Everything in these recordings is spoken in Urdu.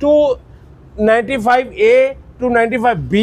295A 295B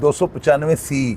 295C,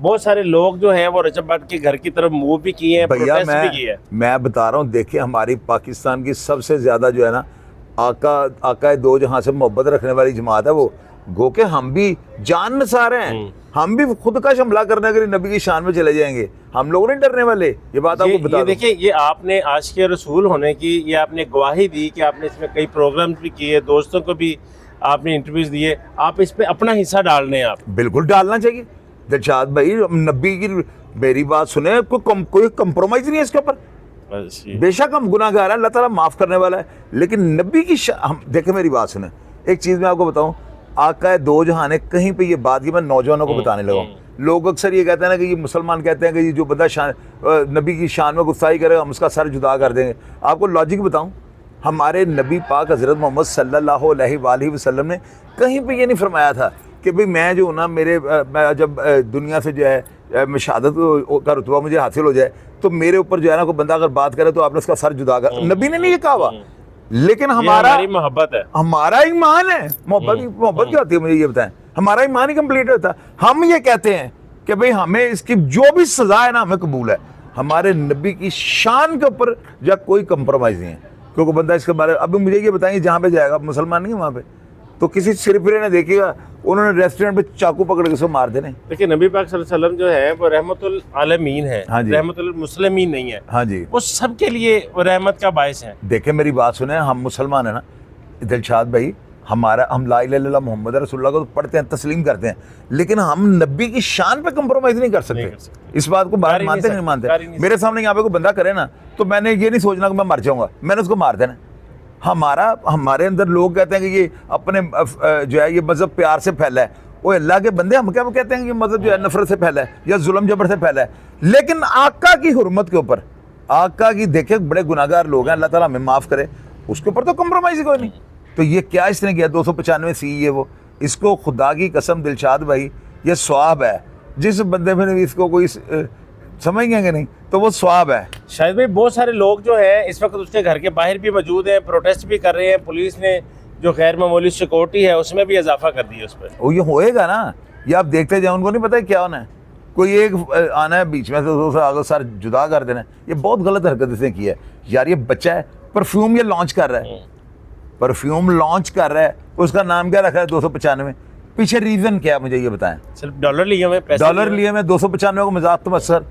بہت سارے لوگ جو ہیں وہ رجب بٹ کے گھر کی طرف موو بھی کیے ہیں, بھیا پروٹیسٹ بھی کیے ہیں. میں بتا رہا ہوں, دیکھیں ہماری پاکستان کی سب سے زیادہ جو ہے نا آقا دو جہاں سے محبت رکھنے والی جماعت ہے وہ, گو کہ ہم بھی جان نثار ہیں, ہم بھی خود کا حملہ کرنے کے لیے نبی کی شان میں چلے جائیں گے, ہم لوگ نہیں ڈرنے والے. یہ بات آپ کو بتا دوں. دیکھیں یہ آپ نے عاشق رسول ہونے کی یہ آپ نے گواہی دی کہ آپ نے اس میں کئی پروگرامز بھی کیے, دوستوں کو بھی آپ نے انٹرویوز دیے, آپ اس پہ اپنا حصہ ڈال رہے ہیں. آپ بالکل ڈالنا چاہیے دلشاد بھائی, نبی کی میری بات سنیں, کوئی کمپرومائز نہیں ہے اس کے اوپر. بے شک ہم گناہ گار ہیں, اللہ تعالیٰ معاف کرنے والا ہے, لیکن نبی کی دیکھیں میری بات سنیں, ایک چیز میں آپ کو بتاؤں, آقا دو جہاں نے کہیں پہ یہ بات کی میں نوجوانوں کو بتانے لگا ہوں. لوگ اکثر یہ کہتے ہیں نا کہ یہ مسلمان کہتے ہیں کہ یہ جو بندہ نبی کی شان میں گستاخی کرے گا ہم اس کا سر جدا کر دیں گے. آپ کو لاجک بتاؤں, ہمارے نبی پاک حضرت محمد صلی اللہ علیہ وآلہ وسلم نے کہیں پہ یہ نہیں فرمایا تھا کہ بھئی میں جو ہوں نا میں جب دنیا سے جو ہے میں شہادت کا رتبہ مجھے حاصل ہو جائے تو میرے اوپر جو ہے نا کوئی بندہ اگر بات کرے تو آپ نے اس کا سر جدا کر. نبی نے نہیں یہ کہا ہوا, لیکن ہمارا محبت ہے, ہمارا ایمان ہے. محبت کیا ہوتی ہے مجھے یہ بتائیں, ہمارا ایمان ہی کمپلیٹ ہوتا ہے. ہم یہ کہتے ہیں کہ بھئی ہمیں اس کی جو بھی سزا ہے نا ہمیں قبول ہے. ہمارے نبی کی شان کے اوپر یا کوئی کمپرومائز نہیں ہے, کیونکہ بندہ اس کے بارے ابھی مجھے یہ بتائیں جہاں پہ جائے گا مسلمان نہیں ہے وہاں پہ تو کسی سرپرے نے دیکھے گا انہوں نے ریسٹورینٹ پہ چاقو پکڑ کے اس کو مار دینے. دیکھیں نبی پاک صلی اللہ علیہ وسلم جو ہے وہ رحمت العالمین ہے, رحمت المسلمین نہیں ہے. ہاں جی, وہ سب کے لیے رحمت کا باعث ہے. دیکھیں میری بات سنیں, ہم مسلمان ہیں نا دلشاد بھائی, ہم لا الہ الا اللہ محمد رسول اللہ کو تو پڑھتے ہیں, تسلیم کرتے ہیں, لیکن ہم نبی کی شان پہ کمپرومائز نہیں کر سکتے. اس بات کو باہر مانتے نہیں مانتے. میرے سامنے یہاں پہ کوئی بندہ کرے نا تو میں نے یہ نہیں سوچنا کہ میں مر جاؤں گا, میں نے اس کو مار دینا. ہمارے اندر لوگ کہتے ہیں کہ یہ اپنے جو ہے یہ مذہب پیار سے پھیلا ہے. وہ اللہ کے بندے, ہم کیا کہتے ہیں کہ یہ مذہب جو ہے نفرت سے پھیلا ہے یا ظلم جبر سے پھیلا ہے. لیکن آقا کی حرمت کے اوپر, آقا کی دیکھیں بڑے گناہ گار لوگ ہیں, اللہ تعالیٰ ہمیں معاف کرے, اس کے اوپر تو کمپرومائز ہی کوئی نہیں. تو یہ کیا اس نے کیا 295 سی یہ وہ, اس کو خدا کی قسم دلشاد بھائی یہ ثواب ہے. جس بندے میں نے اس کو کوئی سمجھ گئے کہ نہیں تو وہ ثواب ہے. شاید بھائی بہت سارے لوگ جو ہیں اس وقت اس کے گھر کے باہر بھی موجود ہیں, پروٹیسٹ بھی کر رہے ہیں. پولیس نے جو غیر معمولی سیکورٹی ہے اس میں بھی اضافہ کر دیا اس پہ. وہ یہ ہوئے گا نا, یہ آپ دیکھتے جائیں, ان کو نہیں پتہ کیا ہونا ہے. کوئی ایک آنا ہے بیچ میں سے آگے سر جدا کر دینا ہے. یہ بہت غلط حرکت اس نے کی ہے یار. یہ بچہ ہے پرفیوم یہ لانچ کر رہا ہے, پرفیوم لانچ کر رہا ہے, اس کا نام کیا رکھا ہے 295. پیچھے ریزن کیا ہے مجھے یہ بتائیں. صرف ڈالر لیے ہوئے, ڈالر لیے ہوئے 295 کو مذاق تو اثر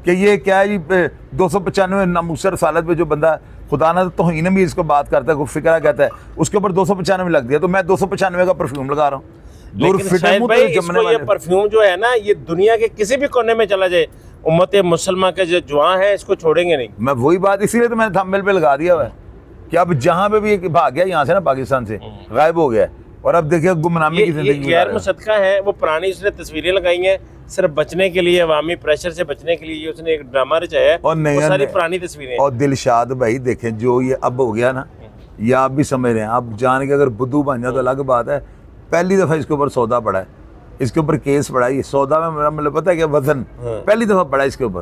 کہ یہ کیا ہے یہ 295 ناموس رسالت پہ جو بندہ خدا نہ توہین بھی اس کو بات کرتا ہے, فکرہ کہتا ہے, اس کے اوپر 295 لگ دیا. تو میں 295 کا پرفیوم لگا رہا ہوں. لیکن شاید بھائی اس کو یہ پرفیوم جو ہے نا یہ دنیا کے کسی بھی کونے میں چلا جائے, امت مسلمہ کے جو جوان ہیں اس کو چھوڑیں گے نہیں. میں وہی بات اسی لیے تو میں نے تھمبنیل پہ لگا دیا ہوا ہے کہ اب جہاں پہ بھی بھاگ گیا یہاں سے نا پاکستان سے غائب ہو گیا, اور اب دیکھیں گمنامی کی زندگی. غیر مصدقہ ہیں وہ پرانی اس نے تصویریں لگائی ہیں صرف بچنے کے لیے, عوامی پریشر سے بچنے کے لیے اس نے ایک ڈرامہ رچایا ہے, اور وہ ساری پرانی تصویریں. اور دلشاد بھائی دیکھیں جو یہ اب ہو گیا نا, یہ آپ بھی سمجھ رہے ہیں, آپ جان کے اگر بدو بن جائے تو الگ بات ہے. پہلی دفعہ اس کے اوپر سودا پڑا ہے, اس کے اوپر کیس پڑا ہے. یہ سودا میں میرا مطلب پتہ ہے کہ وزن پہلی دفعہ پڑا ہے اس کے اوپر.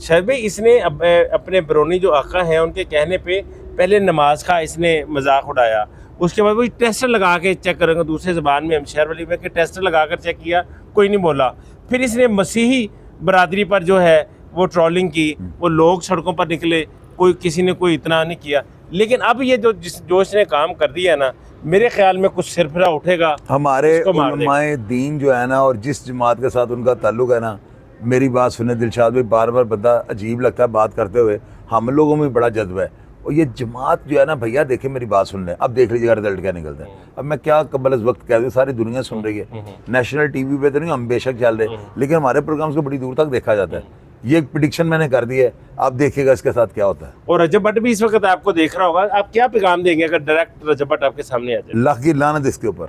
شاید بھائی اس نے اپنے برونی جو آقا ہیں ان کے کہنے پہ پہلے نماز کا اس نے مذاق اڑایا, اس کے بعد وہ ٹیسٹر لگا کے چیک کریں گے دوسرے زبان میں, ہم شہر والی میں کہ ٹیسٹر لگا کر چیک کیا, کوئی نہیں بولا. پھر اس نے مسیحی برادری پر جو ہے وہ ٹرولنگ کی, وہ لوگ سڑکوں پر نکلے, کوئی کسی نے کوئی اتنا نہیں کیا. لیکن اب یہ جو اس نے کام کر دیا ہے نا, میرے خیال میں کچھ سرفرا اٹھے گا. ہمارے علماء دین جو ہے نا اور جس جماعت کے ساتھ ان کا تعلق ہے نا, میری بات سنیں دلشاد بھائی, بار بار بندہ عجیب لگتا ہے بات کرتے ہوئے, ہم لوگوں میں بڑا جذبہ ہے. اور یہ جماعت جو ہے نا بھیا دیکھیں میری بات سن لیں, اب دیکھ لیجیے گا رزلٹ کیا نکلتا ہے. اب میں کیا قبل از وقت کہہ دوں, ساری دنیا سن رہی ہے, نیشنل ٹی وی پہ تو نہیں ہم بے شک چل رہے, لیکن ہمارے پروگرامز کو بڑی دور تک دیکھا جاتا ہے. یہ ایک پریڈکشن میں نے کر دی ہے, آپ دیکھیے گا اس کے ساتھ کیا ہوتا ہے. اور رجب بٹ بھی اس وقت آپ کو دیکھ رہا ہوگا, آپ کیا پیغام دیں گے اگر ڈائریکٹ رجب بٹ آپ کے سامنے آ جائے؟ اللہ کی لعنت اس کے اوپر,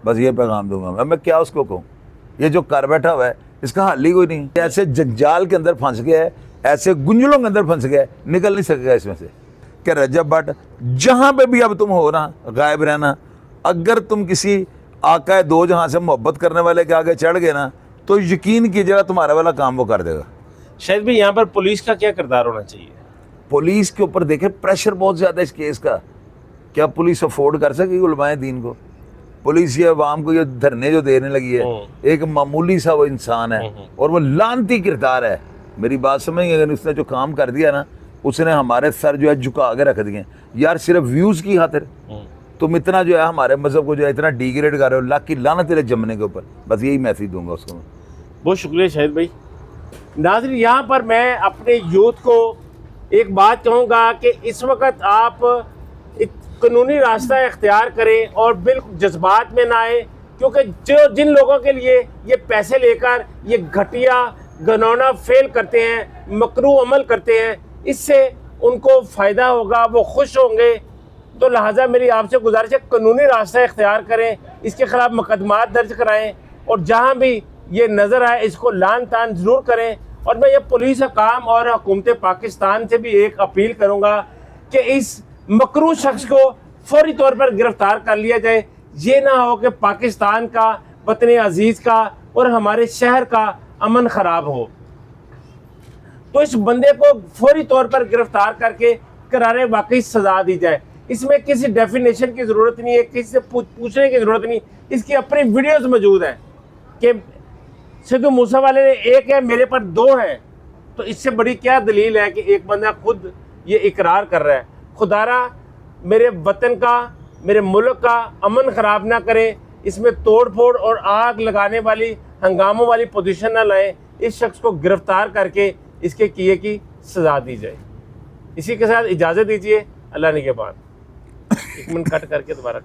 بس یہ پیغام دوں گا میں کیا اس کو کہوں. یہ جو کر بیٹھا ہوا ہے اس کا حل ہی کوئی نہیں. ایسے جنجال کے اندر پھنس گیا ہے, ایسے گنجلوں کے اندر پھنس گیا ہے, نکل نہیں سکے گا اس میں سے. کہ رجب بٹ جہاں پہ بھی اب تم ہو نا غائب رہنا, اگر تم کسی آقا دو جہاں سے محبت کرنے والے کے آگے چڑھ گئے نا تو یقین کیجیے گا تمہارا والا کام وہ کر دے گا. شاید بھی یہاں پر پولیس کا کیا کردار ہونا چاہیے؟ پولیس کے اوپر دیکھیں پریشر بہت زیادہ ہے اس کیس کا. کیا پولیس افورڈ کر سکے گی علماء دین کو؟ پولیس یہ عوام کو یہ دھرنے جو دینے لگی ہے، ایک معمولی سا وہ انسان ہے اور وہ لعنتی کردار ہے. میری بات سمجھ گئے؟ اگر اس نے جو کام کر دیا نا، اس نے ہمارے سر جو ہے جھکا کے رکھ دیے یار، صرف ویوز کی خاطر تم اتنا جو ہے ہمارے مذہب کو جو ہے اتنا ڈیگریڈ کر رہے ہو. اللہ کی لعنت تیرے جمنے کے اوپر. بس یہی میسیج دوں گا اس کو میں. بہت شکریہ شاہد بھائی. ناظرین یہاں پر میں اپنے یوتھ کو ایک بات کہوں گا کہ اس وقت آپ قانونی راستہ اختیار کریں اور بالکل جذبات میں نہ آئیں، کیونکہ جن لوگوں کے لیے یہ پیسے لے کر یہ گھٹیا گنونا فیل کرتے ہیں، مکروہ عمل کرتے ہیں، اس سے ان کو فائدہ ہوگا، وہ خوش ہوں گے. تو لہٰذا میری آپ سے گزارش ہے قانونی راستہ اختیار کریں، اس کے خلاف مقدمات درج کرائیں، اور جہاں بھی یہ نظر آئے اس کو لعن طعن ضرور کریں. اور میں یہ پولیس حکام اور حکومت پاکستان سے بھی ایک اپیل کروں گا کہ اس مکروہ شخص کو فوری طور پر گرفتار کر لیا جائے. یہ نہ ہو کہ پاکستان کا، وطن عزیز کا اور ہمارے شہر کا امن خراب ہو. تو اس بندے کو فوری طور پر گرفتار کر کے قرار واقعی سزا دی جائے. اس میں کسی ڈیفینیشن کی ضرورت نہیں ہے، کسی سے پوچھنے کی ضرورت نہیں. اس کی اپنی ویڈیوز موجود ہیں کہ سدھو موسیٰ والے نے ایک ہے، میرے پر دو ہیں. تو اس سے بڑی کیا دلیل ہے کہ ایک بندہ خود یہ اقرار کر رہا ہے. خدا را میرے وطن کا، میرے ملک کا امن خراب نہ کرے، اس میں توڑ پھوڑ اور آگ لگانے والی، ہنگاموں والی پوزیشن نہ لائیں. اس شخص کو گرفتار کر کے اس کے کیے کی سزا دی جائے. اسی کے ساتھ اجازت دیجیے. اللہ نے کے بعد ایک منٹ کٹ کر کے دوبارہ